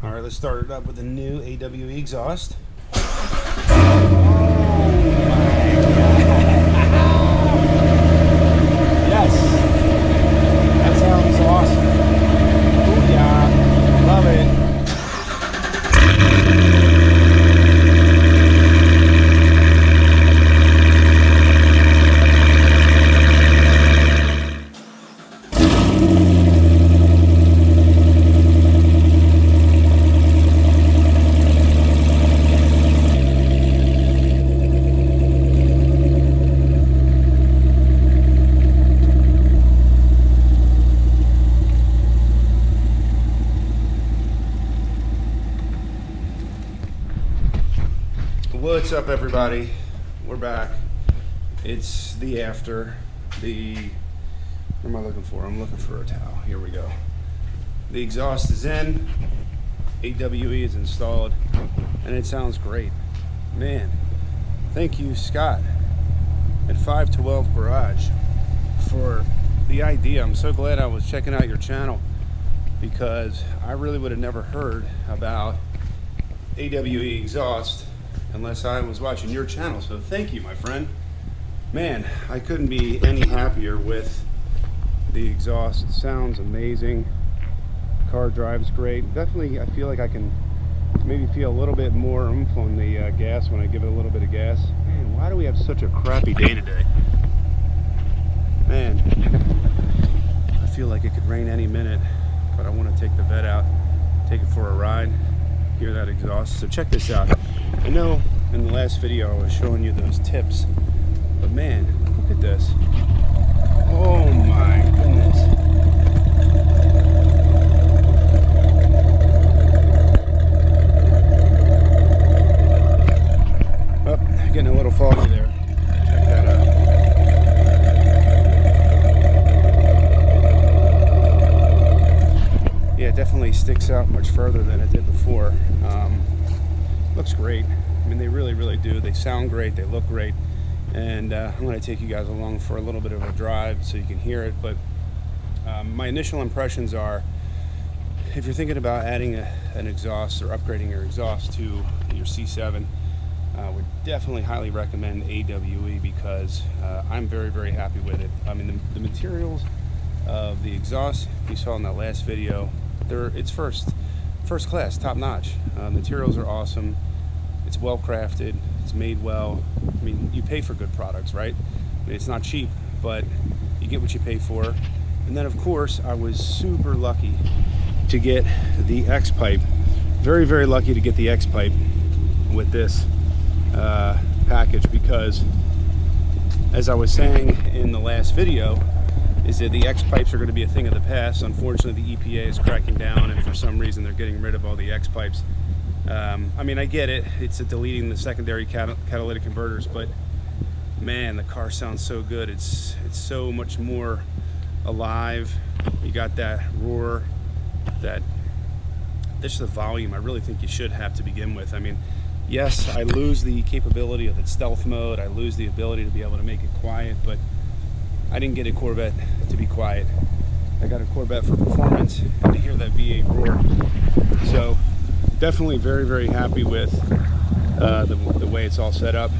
All right, let's start it up with the new AWE exhaust. Yes, that sounds awesome. Oh yeah, love it. What's up, everybody? We're back. It's the after. What am I looking for? I'm looking for a towel. Here we go. The exhaust is in. AWE is installed, and it sounds great. Man, thank you, Scott, at 512 Garage, for the idea. I'm so glad I was checking out your channel, because I really would have never heard about AWE exhaust unless I was watching your channel. So thank you, my friend. Man, I couldn't be any happier with the exhaust. It sounds amazing. Car drives great. Definitely, I feel like I can maybe feel a little bit more oomph on the gas when I give it a little bit of gas. Man, why do we have such a crappy day today? Man, I feel like it could rain any minute, but I want to take the Vet out, take it for a ride, hear that exhaust. So check this out. I know in the last video I was showing you those tips, but man, look at this. Oh my goodness. Oh, getting a little foggy there. Check that out. Yeah, it definitely sticks out much further than it did before. Looks great. I mean, they really do. They sound great, they look great, and I'm going to take you guys along for a little bit of a drive so you can hear it. But my initial impressions are, if you're thinking about adding an exhaust or upgrading your exhaust to your C7, I would definitely highly recommend AWE, because I'm very happy with it. I mean, the materials of the exhaust you saw in that last video, it's first class, top notch. Materials are awesome. It's well crafted. It's made well. I mean, you pay for good products, right? I mean, it's not cheap, but you get what you pay for. And then, of course, I was super lucky to get the X-pipe. Very lucky to get the X-pipe with this package, because, as I was saying in the last video, is that the X-pipes are going to be a thing of the past. Unfortunately, the EPA is cracking down, and for some reason they're getting rid of all the X-pipes. I mean, I get it. It's deleting the secondary catalytic converters, but man, the car sounds so good. It's so much more alive. You got that roar, just the volume I really think you should have to begin with. I mean, yes, I lose the capability of its stealth mode. I lose the ability to be able to make it quiet, but I didn't get a Corvette to be quiet. I got a Corvette for performance and to hear that V8 roar. So definitely very happy with the way it's all set up.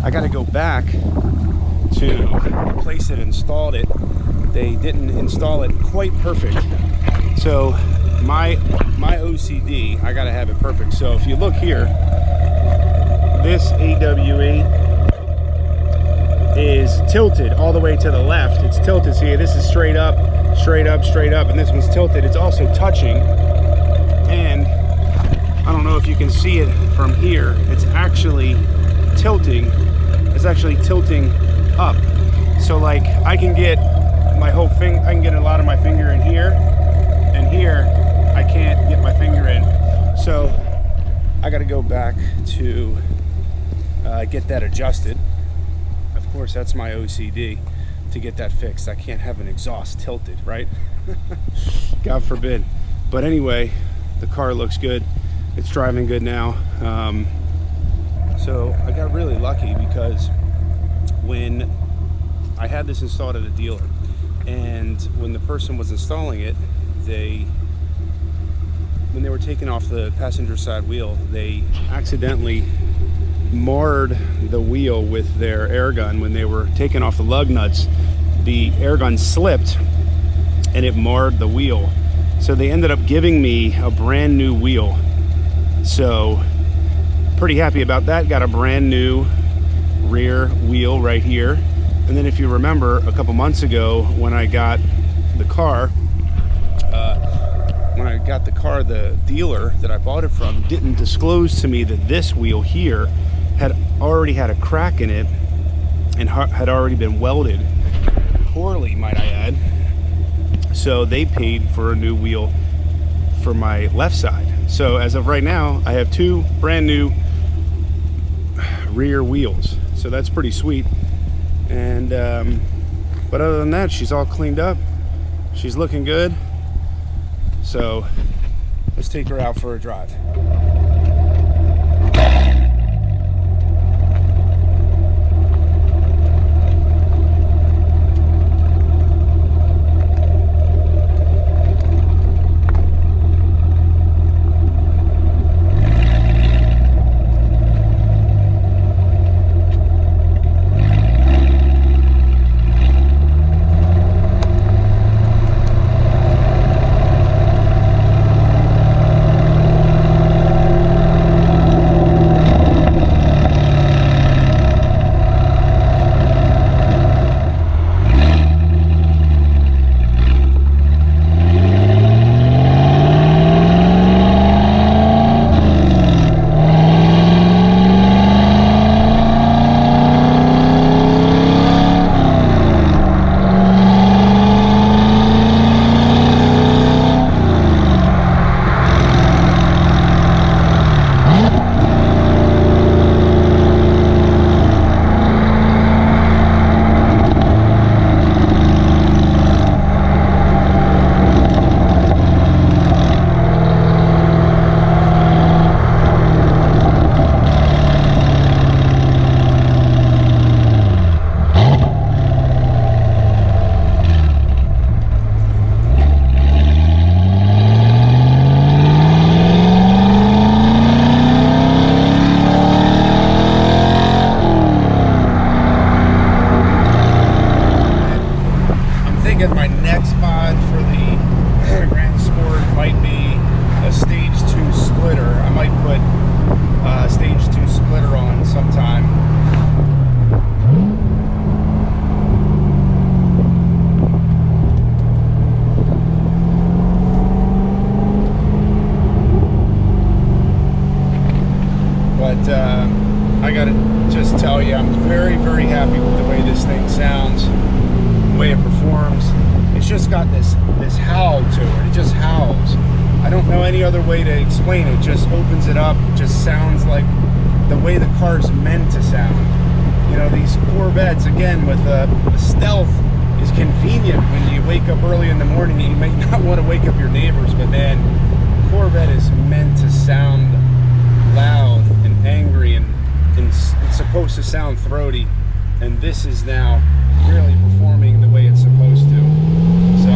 I got to go back to the place that installed it. They didn't install it quite perfect. So my OCD, I got to have it perfect. So if you look here, this AWE is tilted all the way to the left. It's tilted. See, this is straight up, and this one's tilted. It's also touching, and I don't know if you can see it from here. It's actually tilting. It's actually tilting up. So like I can get my whole finger, I can get a lot of my finger in here, and here I can't get my finger in. So I got to go back to get that adjusted. Of course, that's my OCD, to get that fixed. I can't have an exhaust tilted, right? God forbid. But anyway, the car looks good. It's driving good now. So I got really lucky, because when I had this installed at a dealer, and when the person was installing it, they when they were taking off the passenger side wheel, they accidentally marred the wheel with their air gun. When they were taking off the lug nuts, the air gun slipped and it marred the wheel. So they ended up giving me a brand new wheel. So pretty happy about that. Got a brand new rear wheel right here. And then if you remember a couple months ago when I got the car, the dealer that I bought it from didn't disclose to me that this wheel here had already had a crack in it and had already been welded poorly, might I add. So they paid for a new wheel for my left side. So as of right now, I have two brand new rear wheels. So that's pretty sweet. And but other than that, she's all cleaned up. She's looking good. So let's take her out for a drive. My next mod for the Grand Sport might be a stage 2 splitter. I might put a stage 2 splitter on sometime. But I gotta just tell you, I'm very, very happy with the way this thing sounds, the way it performs. It's just got this howl to it. It just howls. I don't know any other way to explain it. Just opens it up. It just sounds like the way the car's meant to sound. You know, these Corvettes, again, with the stealth is convenient when you wake up early in the morning and you may not want to wake up your neighbors, but man, Corvette is meant to sound loud and angry, and it's supposed to sound throaty, and this is now really performing the way it's supposed to. So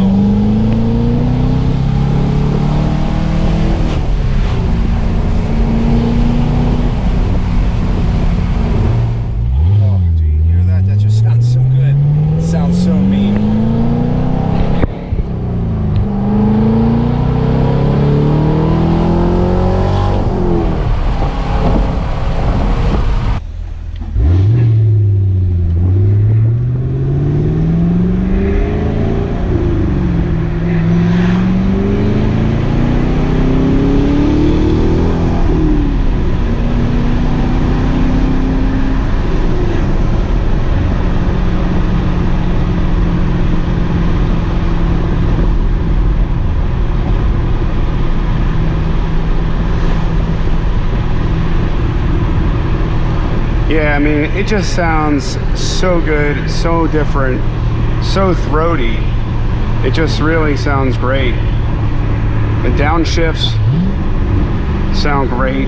yeah, I mean, it just sounds so good, so different, so throaty. It just really sounds great. The downshifts sound great.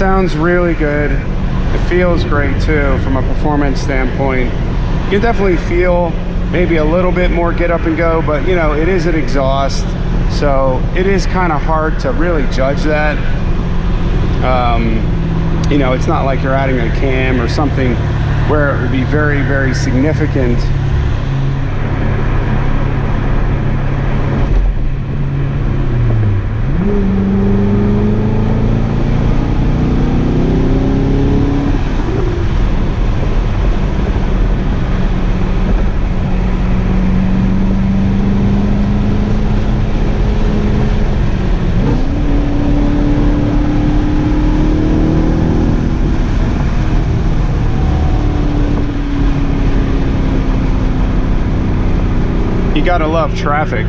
sounds really good. It feels great too from a performance standpoint. You can definitely feel maybe a little bit more get up and go, but you know, it is an exhaust, so it is kind of hard to really judge that. You know, it's not like you're adding a cam or something where it would be very, very significant. You gotta love traffic.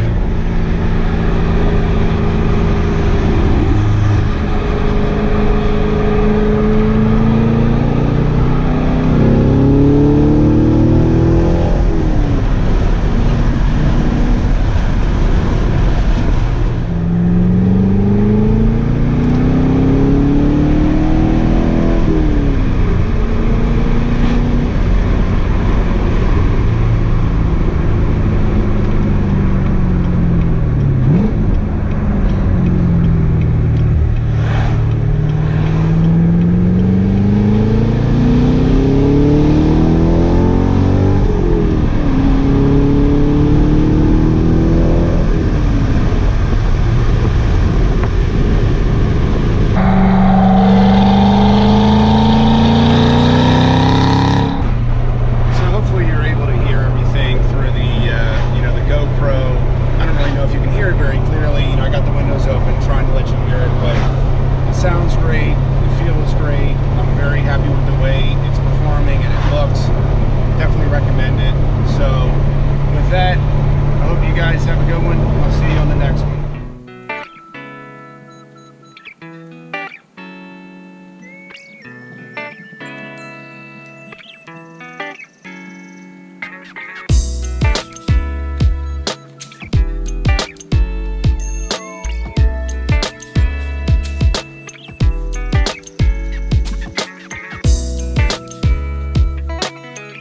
Sounds great.